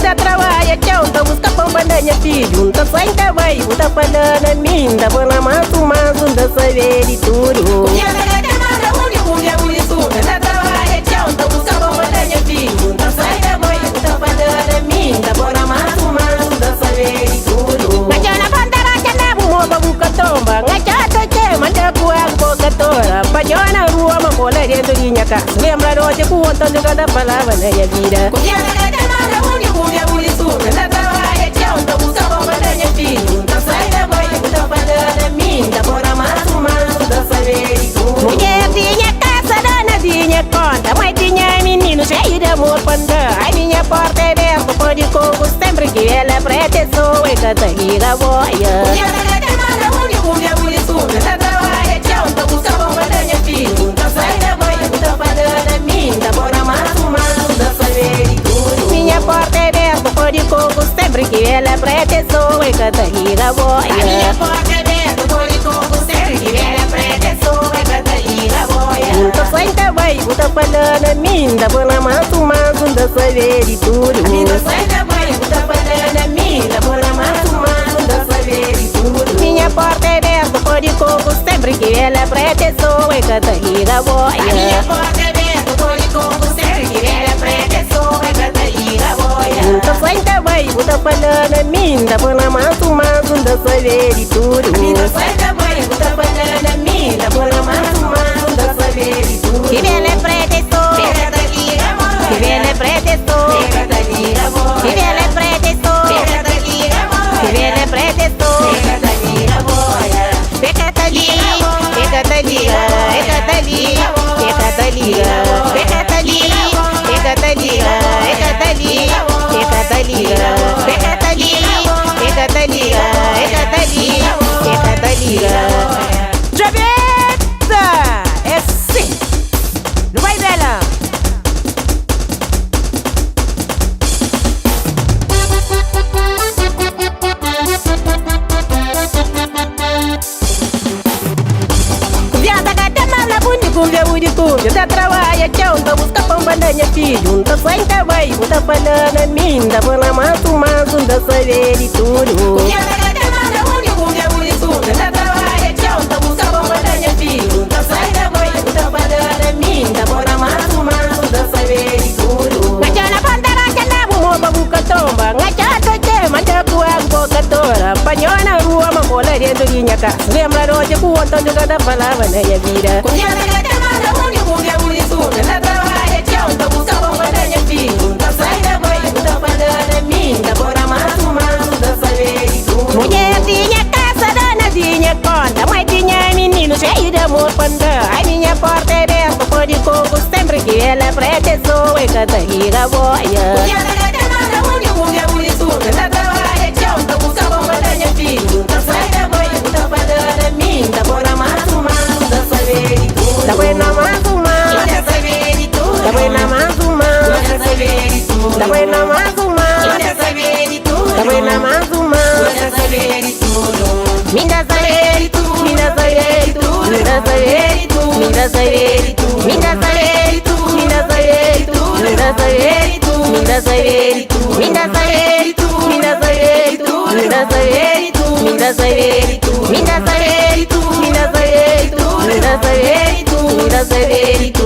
Tá trabalha, tchau, tá busca pão bandanha filho. Tá saindo vai, tá falando a mim. Tá bom na mato, mas um da saber e tudo. Tá trabalha, tchau, tá busca pão bandanha filho. Tá saindo vai, tá falando a mim. Tá bom na mato, mas um da saber e tudo. Ngaja na bandara, na bumoba buka tomba. Ngaja toche, manda kuang boca tora. Pajona rua, mamola dentro de minha casa. Lembra hoje que o outro de cada palavra na minha vida. Tá trabalha, tchau, tá busca pão bandanha filho. Tá saindo vai, tá falando a mim. Tá bom na mato, mas um da saber e tudo. Mulher tinha casa, dona tinha conta. Mãe tinha menino cheio de amor panda. A minha porta é aberta, pode coco sempre que ela pretensou. E canta liga boia. Tá trabalha, tchau, tá busca pão bandanha filho. Tá saindo vai, tá falando a mim. Tá bom na mato, mas um da saber e tudo. Minha porta é aberta, pode coco sempre que ela pretensou. E canta liga boia. A minha porta é aberta, pode coco sempre que ela pretensou. E canta liga boia. Tá saindo vai, tá falando a mim. Tá bom na mato, mas um da saber e tudo. Tá saindo vai, tá falando a mim. Tá bom na mato, mas um da saber e tudo. Minha porta é aberta, pode coco sempre que ela pretensou. E canta liga boia. A minha porta é aberta, pode coco sempre que ela pretensou. E canta liga boia. Tá saindo vai, tá falando a mim. Tá bom na mato, mas um da saber e tudo. Tá saindo vai, tá falando a mim. Tá bom na mato, mas um da saber e tudo. Que ela pretensou. Que canta liga boia. Que ela pretensou. Que canta liga boia. Que ela pretensou. Que canta liga boia. Que ela pretensou. Que canta liga boia. Que canta liga, que canta liga, que canta liga, que canta liga, que canta liga, que canta liga, que canta liga, que canta liga, que canta liga, que canta liga, que canta liga, que canta liga. Travessa, é sim, não vai dela. Tá trabalha, tchau, tá busca pão bandanha filho. Tá saindo vai, tá falando a mim. Tá bom na mato, mas um da saber e tudo. Tá trabalha, tchau, tá busca pão bandanha filho. Tá saindo vai, tá falando a mim. Tá bom na mato, mas um da saber e tudo. Ngaja na bandara, na bumoba buka tomba. Ngaja toche, manda kuang boca tora. Pajona rua, mamola dentro de minha casa. Lembra hoje que o outro de cada palavra na minha vida. Tá trabalha, tchau, tá busca pão bandanha filho. Tá saindo vai, tá falando a mim. Tá bom na mato, mas um da saber e tudo. Mulher tinha casa, dona tinha conta. Mãe tinha menino cheio de amor panda. A minha porta é aberta, pode coco sempre que ela pretensou. E canta liga boia. Tá trabalha, tchau, tá busca pão bandanha filho. Tá saindo vai, tá falando a mim. Tá bom na mato, mas um da saber e tudo. Tá bom na mato, da buena más humana, da buena más humana, da buena más humana, minda saber tu, minda saber tu, minda saber tu, minda saber tu, minda saber tu, minda saber tu, minda saber tu, minda saber tu, minda saber tu, minda saber tu, minda saber tu, minda saber tu, minda saber tu, minda saber tu, minda saber tu, minda saber tu.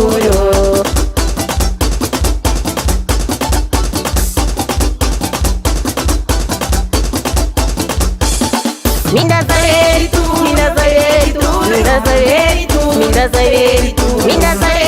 Minda saber tu, minda saber tu, minda saber tu, minda saber tu, minda saber